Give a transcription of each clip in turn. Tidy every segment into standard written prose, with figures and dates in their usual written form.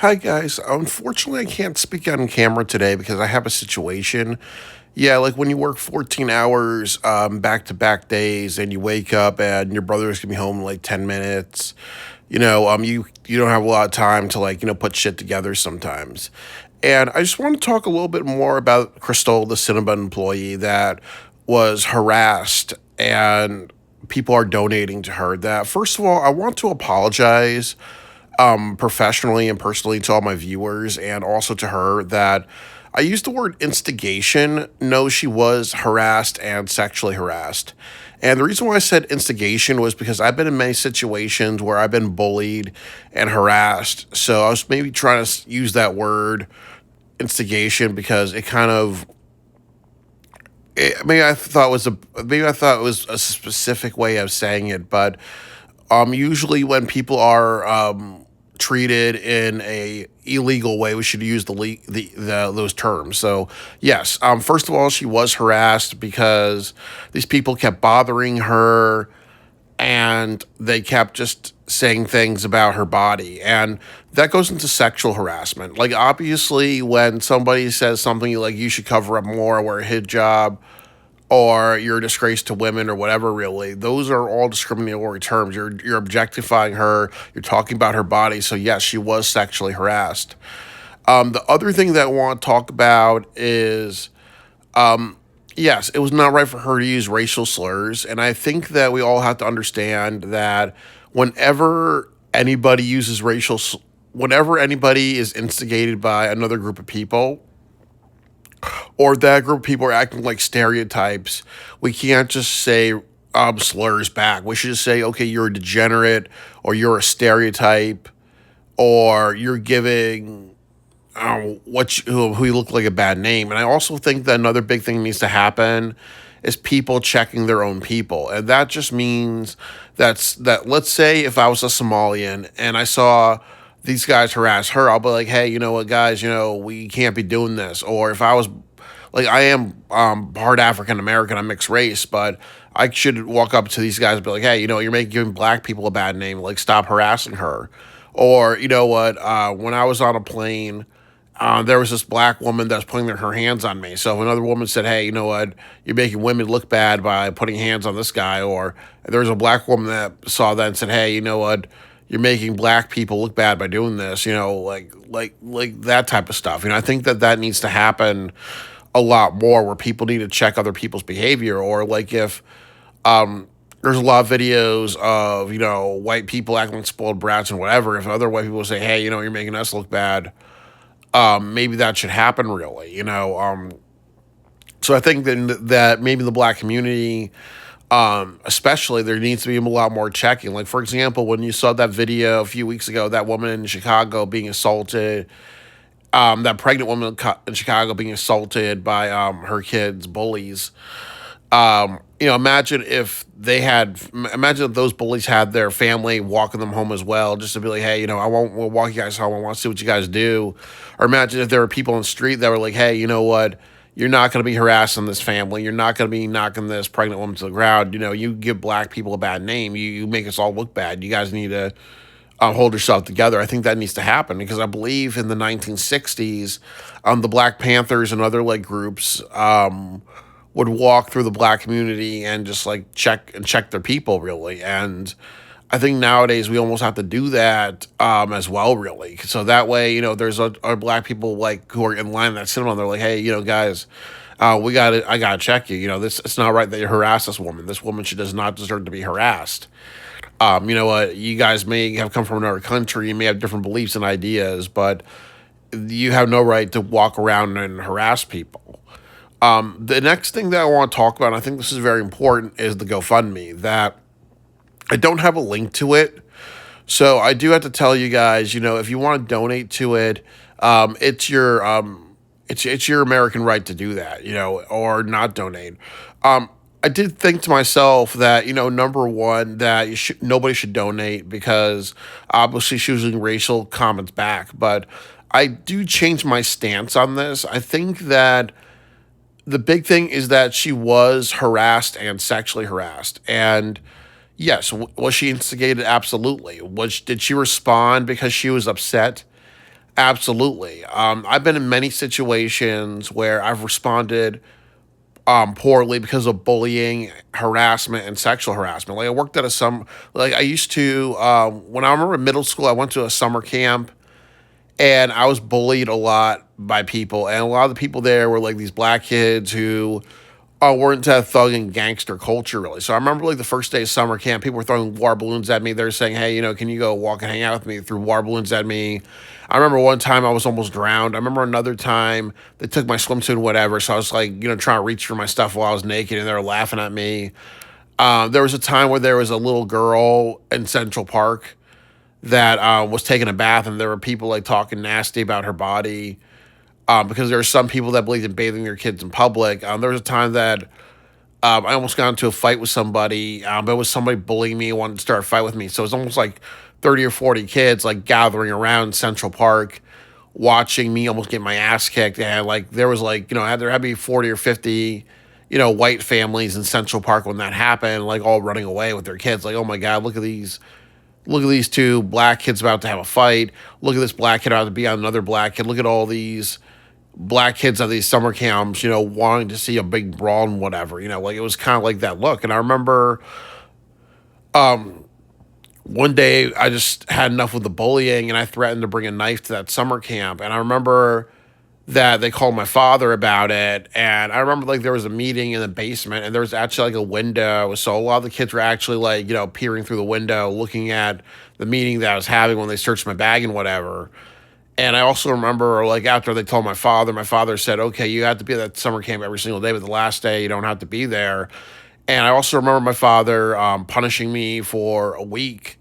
Hi guys. Unfortunately, I can't speak on camera today because I have a situation. Yeah, like when you work 14 hours back to back days and you wake up and your brother's gonna be home in like 10 minutes, you don't have a lot of time to put shit together sometimes. And I just want to talk a little bit more about Crystal, the Cinnabon employee that was harassed and people are donating to her. That first of all, I want to apologize professionally and personally to all my viewers and also to her that I used the word instigation. No, she was harassed and sexually harassed. And the reason why I said instigation was because I've been in many situations where I've been bullied and harassed. So I was maybe trying to use that word instigation because it kind of maybe I thought it was a specific way of saying it, but usually when people are treated in a illegal way, we should use those terms. So yes, first of all, she was harassed because these people kept bothering her and they kept just saying things about her body, and that goes into sexual harassment. Like obviously, when somebody says something like you should cover up more, wear a hijab, or you're a disgrace to women or whatever, really, those are all discriminatory terms. You're objectifying her, you're talking about her body. So yes, she was sexually harassed. The other thing that I want to talk about is yes, it was not right for her to use racial slurs. And I think that we all have to understand that whenever anybody uses whenever anybody is instigated by another group of people, or that group of people are acting like stereotypes, we can't just say slurs back. We should just say, okay, you're a degenerate, or you're a stereotype, or you're giving who you look like a bad name. And I also think that another big thing needs to happen is people checking their own people, and that just means that let's say if I was a Somalian and I saw these guys harass her, I'll be like, hey, you know what, guys, we can't be doing this. Or if I was like, I am part African American, I'm mixed race, but I should walk up to these guys and be like, hey, you're giving black people a bad name. Like, stop harassing her. Or you know what? When I was on a plane, there was this black woman that was putting her hands on me. So if another woman said, hey, you know what? You're making women look bad by putting hands on this guy. Or there was a black woman that saw that and said, hey, you know what? You're making black people look bad by doing this. Like that type of stuff. I think that needs to happen a lot more, where people need to check other people's behavior. Or like if there's a lot of videos of white people acting like spoiled brats and whatever. If other white people say, hey, you're making us look bad, maybe that should happen, really. So I think that maybe the black community, especially, there needs to be a lot more checking. Like, for example, when you saw that video a few weeks ago, that woman in Chicago being assaulted, that pregnant woman in Chicago being assaulted by her kids' bullies. Imagine if those bullies had their family walking them home as well, just to be like, hey, we'll walk you guys home. I want to see what you guys do. Or imagine if there were people on the street that were like, hey, you know what? You're not going to be harassing this family. You're not going to be knocking this pregnant woman to the ground. You give black people a bad name. You make us all look bad. You guys need to hold yourself together. I think that needs to happen because I believe in the 1960s, the Black Panthers and other like groups would walk through the black community and just like check their people, really. And I think nowadays we almost have to do that as well, really. So that way, there's our black people like who are in line that sit on. They're like, hey, guys, I gotta check you. This it's not right that you harass this woman. This woman, she does not deserve to be harassed. You know what? You guys may have come from another country, you may have different beliefs and ideas, but you have no right to walk around and harass people. The next thing that I want to talk about, and I think this is very important, is the GoFundMe. That I don't have a link to it, so I do have to tell you guys, if you want to donate to it, it's your American right to do that, or not donate. I did think to myself that, number one, that nobody should donate because obviously she was using racial comments back. But I do change my stance on this. I think that the big thing is that she was harassed and sexually harassed. And yes, was she instigated? Absolutely. Did she respond because she was upset Absolutely. I've been in many situations where I've responded poorly because of bullying, harassment, and sexual harassment. Like I worked at a like I used to when I remember in middle school, I went to a summer camp and I was bullied a lot by people, and a lot of the people there were like these black kids who weren't into that thug and gangster culture really. So I remember like the first day of summer camp, people were throwing water balloons at me. They're saying, "Hey, can you go walk and hang out with me?" Threw water balloons at me. I remember one time I was almost drowned. I remember another time they took my swimsuit and whatever. So I was like, trying to reach for my stuff while I was naked, and they were laughing at me. There was a time where there was a little girl in Central Park that was taking a bath, and there were people like talking nasty about her body. Because there are some people that believe in bathing their kids in public. There was a time that I almost got into a fight with somebody, but it was somebody bullying me and wanted to start a fight with me. So it was almost like 30 or 40 kids like gathering around Central Park, watching me almost get my ass kicked. And like there was like, there had to be 40 or 50, white families in Central Park when that happened, like all running away with their kids. Like, oh my God, look at these two black kids about to have a fight. Look at this black kid about to be on another black kid. Look at all these black kids at these summer camps, wanting to see a big brawl and whatever, like it was kind of like that look. And I remember one day I just had enough with the bullying and I threatened to bring a knife to that summer camp. And I remember that they called my father about it. And I remember like there was a meeting in the basement and there was actually like a window. So a lot of the kids were actually like, peering through the window, looking at the meeting that I was having when they searched my bag and whatever. And I also remember, like, after they told my father said, okay, you have to be at that summer camp every single day, but the last day you don't have to be there. And I also remember my father punishing me for a week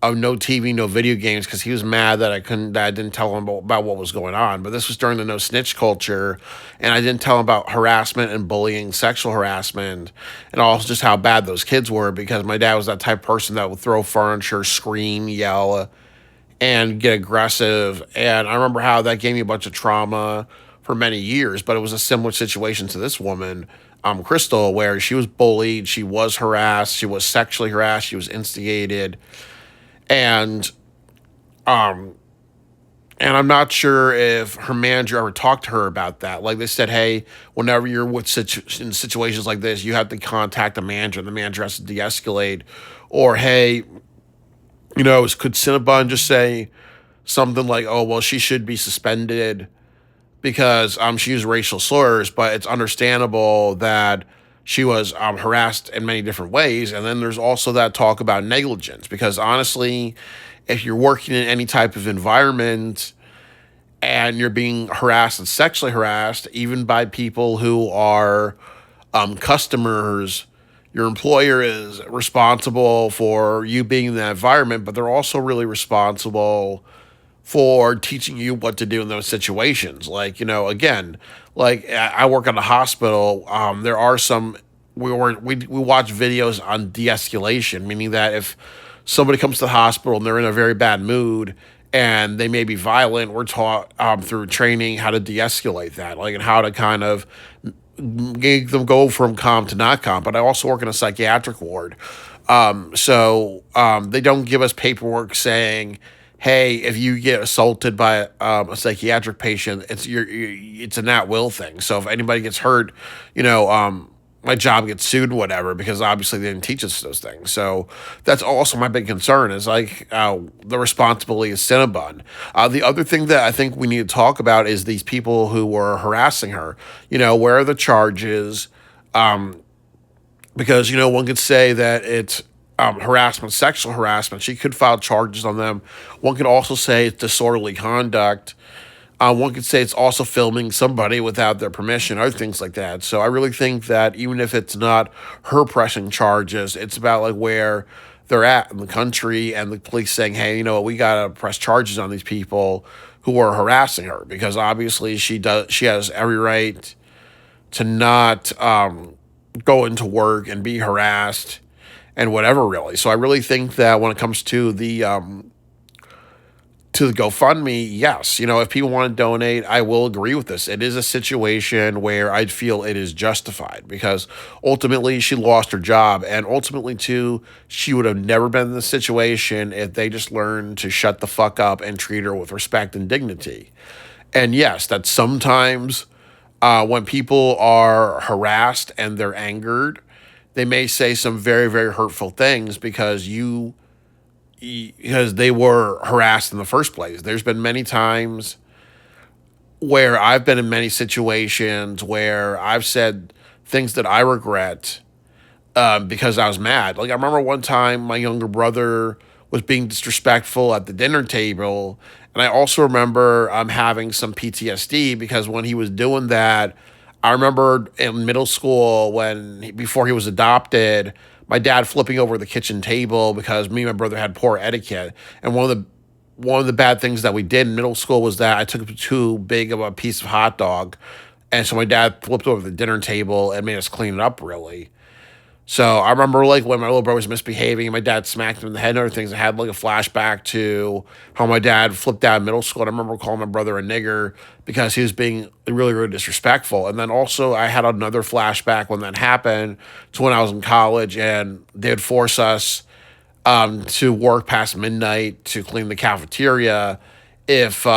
of no TV, no video games, because he was mad that I didn't tell him about what was going on. But this was during the no snitch culture, and I didn't tell him about harassment and bullying, sexual harassment, and also just how bad those kids were, because my dad was that type of person that would throw furniture, scream, yell, and get aggressive. And I remember how that gave me a bunch of trauma for many years, but it was a similar situation to this woman, Crystal, where she was bullied, she was harassed, she was sexually harassed, she was instigated. And um and I'm not sure if her manager ever talked to her about that. Like they said, hey, whenever you're in situations like this, you have to contact the manager. The manager has to de-escalate. Or hey, could Cinnabon just say something like, "Oh, well, she should be suspended because she used racial slurs," but it's understandable that she was harassed in many different ways. And then there's also that talk about negligence, because honestly, if you're working in any type of environment and you're being harassed and sexually harassed, even by people who are customers, your employer is responsible for you being in that environment, but they're also really responsible for teaching you what to do in those situations. Like, again, like I work at a hospital. There are some, we watch videos on de-escalation, meaning that if somebody comes to the hospital and they're in a very bad mood and they may be violent, we're taught through training how to de-escalate that, like, and how to kind of make them go from calm to not calm. But I also work in a psychiatric ward. So they don't give us paperwork saying, hey, if you get assaulted by a psychiatric patient, it's an at-will thing. So if anybody gets hurt, my job gets sued, whatever, because obviously they didn't teach us those things. So that's also my big concern, is like the responsibility of Cinnabon. The other thing that I think we need to talk about is these people who were harassing her. Where are the charges? Because one could say that it's harassment, sexual harassment. She could file charges on them. One could also say it's disorderly conduct. One could say it's also filming somebody without their permission, other things like that. So I really think that even if it's not her pressing charges, it's about like where they're at in the country and the police saying, hey, we got to press charges on these people who are harassing her, because obviously she has every right to not go into work and be harassed and whatever, really. So I really think that when it comes to to the GoFundMe, yes, if people want to donate, I will agree with this. It is a situation where I'd feel it is justified because ultimately she lost her job. And ultimately, too, she would have never been in this situation if they just learned to shut the fuck up and treat her with respect and dignity. And yes, that sometimes when people are harassed and they're angered, they may say some very, very hurtful things because they were harassed in the first place. There's been many times where I've been in many situations where I've said things that I regret because I was mad. Like I remember one time my younger brother was being disrespectful at the dinner table, and I also remember having some PTSD because when he was doing that, I remember in middle school before he was adopted, my dad flipping over the kitchen table because me and my brother had poor etiquette, and one of the bad things that we did in middle school was that I took too big of a piece of hot dog, and so my dad flipped over the dinner table and made us clean it up really. So I remember like when my little brother was misbehaving and my dad smacked him in the head and other things. I had like a flashback to how my dad flipped out in middle school. And I remember calling my brother a nigger because he was being really, really disrespectful. And then also I had another flashback when that happened to when I was in college and they would force us to work past midnight to clean the cafeteria if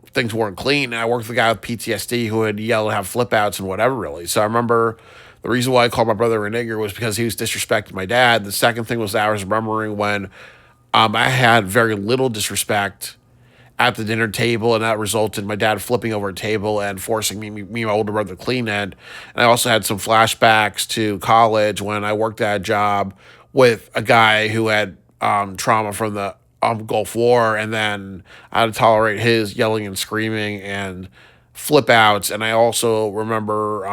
things weren't clean. And I worked with a guy with PTSD who would yell and have flip outs and whatever really. So I remember the reason why I called my brother a nigger was because he was disrespecting my dad. The second thing was that I was remembering when I had very little disrespect at the dinner table, and that resulted in my dad flipping over a table and forcing me and my older brother to clean it. And I also had some flashbacks to college when I worked at a job with a guy who had trauma from the Gulf War, and then I had to tolerate his yelling and screaming and flip outs. And I also remember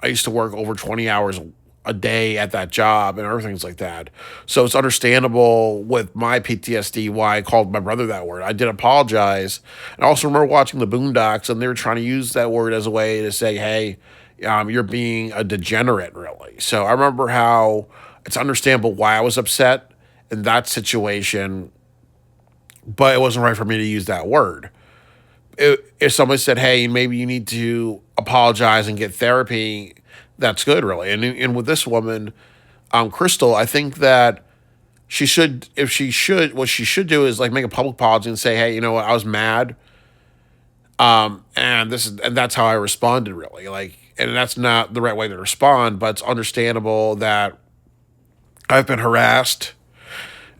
I used to work over 20 hours a day at that job and other things like that. So it's understandable with my PTSD why I called my brother that word. I did apologize. And I also remember watching the Boondocks and they were trying to use that word as a way to say, hey, you're being a degenerate, really. So I remember how it's understandable why I was upset in that situation, but it wasn't right for me to use that word. If somebody said, hey, maybe you need to apologize and get therapy, that's good, really. And with this woman, Crystal, I think that what she should do is like make a public apology and say, hey, you know what, I was mad. And that's how I responded, really. Like, and that's not the right way to respond, but it's understandable that I've been harassed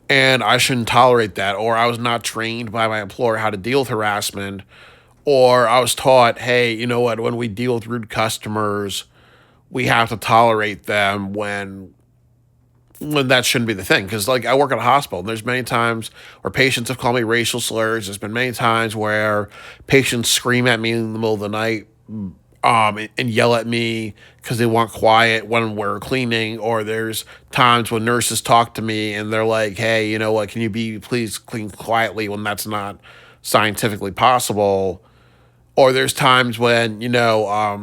and I shouldn't tolerate that, or I was not trained by my employer how to deal with harassment, or I was taught, hey, you know what, when we deal with rude customers, we have to tolerate them when that shouldn't be the thing. Because like I work at a hospital, and there's many times where patients have called me racial slurs. There's been many times where patients scream at me in the middle of the night and yell at me because they want quiet when we're cleaning. Or there's times when nurses talk to me and they're like, hey, you know what, can you please clean quietly when that's not scientifically possible. Or there's times when I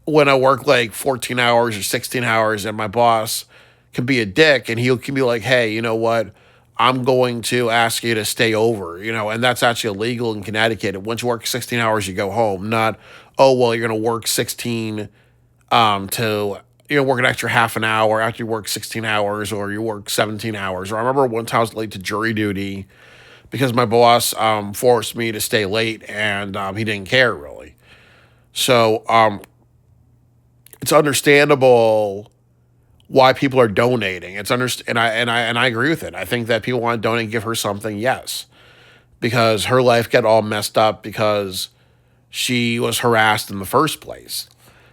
work like 14 hours or 16 hours and my boss can be a dick and he can be like, hey, you know what? I'm going to ask you to stay over, and that's actually illegal in Connecticut. Once you work 16 hours, you go home, not, oh, well, you're going to work 16 to, work an extra half an hour after you work 16 hours or you work 17 hours. Or I remember one time I was late to jury duty because my boss forced me to stay late and he didn't care really. So it's understandable why people are donating. And I agree with it. I think that people want to donate and give her something, yes, because her life got all messed up because she was harassed in the first place.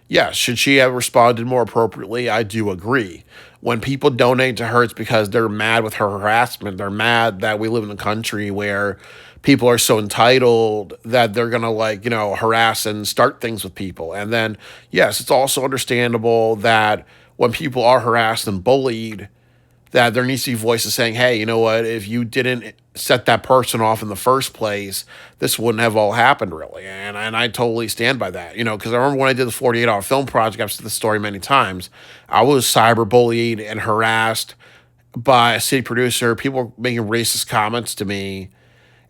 Yes, should she have responded more appropriately? I do agree. When people donate to her, it's because they're mad with her harassment. They're mad that we live in a country where people are so entitled that they're going to harass and start things with people. And then, yes, it's also understandable that when people are harassed and bullied, that there needs to be voices saying, hey, you know what, if you didn't set that person off in the first place, this wouldn't have all happened, really. And I totally stand by that, because I remember when I did the 48-hour film project, I've said this story many times, I was cyberbullied and harassed by a city producer. People were making racist comments to me,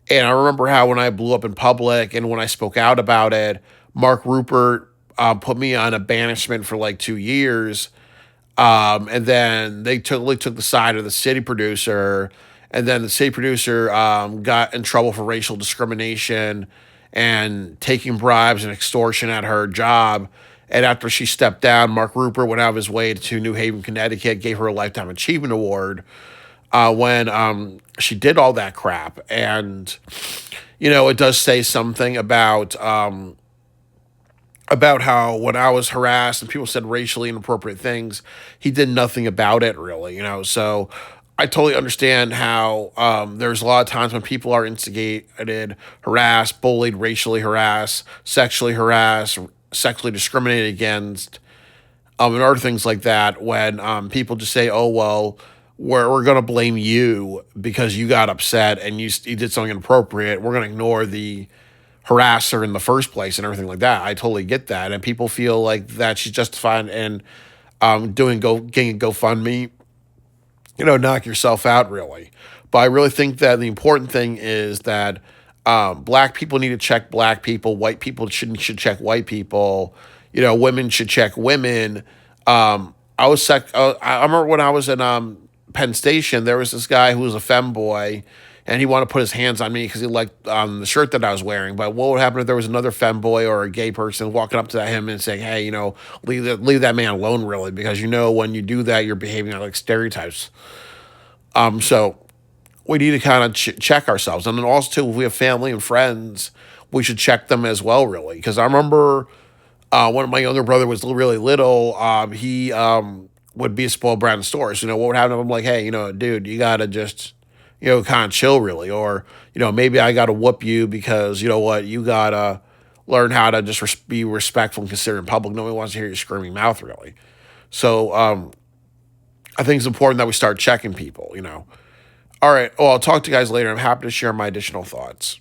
And I remember how when I blew up in public and when I spoke out about it, Mark Rupert put me on a banishment for like 2 years. And then they totally took the side of the city producer. And then the city producer got in trouble for racial discrimination and taking bribes and extortion at her job. And after she stepped down, Mark Rupert went out of his way to New Haven, Connecticut, gave her a Lifetime Achievement Award when she did all that crap. And, it does say something about how when I was harassed and people said racially inappropriate things, he did nothing about it really. So I totally understand how there's a lot of times when people are instigated, harassed, bullied, racially harassed, sexually discriminated against, and other things like that, when people just say, oh, well, we're going to blame you because you got upset and you did something inappropriate. We're going to ignore the harass her in the first place and everything like that. I totally get that, and people feel like that she's justified in getting a GoFundMe. Knock yourself out really. But I really think that the important thing is that black people need to check black people. White people should check white people. Women should check women. I remember when I was in Penn Station, there was this guy who was a femboy, and he wanted to put his hands on me because he liked the shirt that I was wearing. But what would happen if there was another femboy or a gay person walking up to him and saying, "Hey, leave that man alone," really, because when you do that, you're behaving like stereotypes. So we need to kind of check ourselves, and then also too, if we have family and friends, we should check them as well, really. Because I remember when my younger brother was really little, he would be a spoiled brat in stores. What would happen to him? Like, hey, dude, you gotta just, kind of chill, really, or maybe I gotta whoop you because you know what, you gotta learn how to just be respectful and considerate in public. Nobody wants to hear your screaming mouth, really. So I think it's important that we start checking people. All right. Well, I'll talk to you guys later. I'm happy to share my additional thoughts.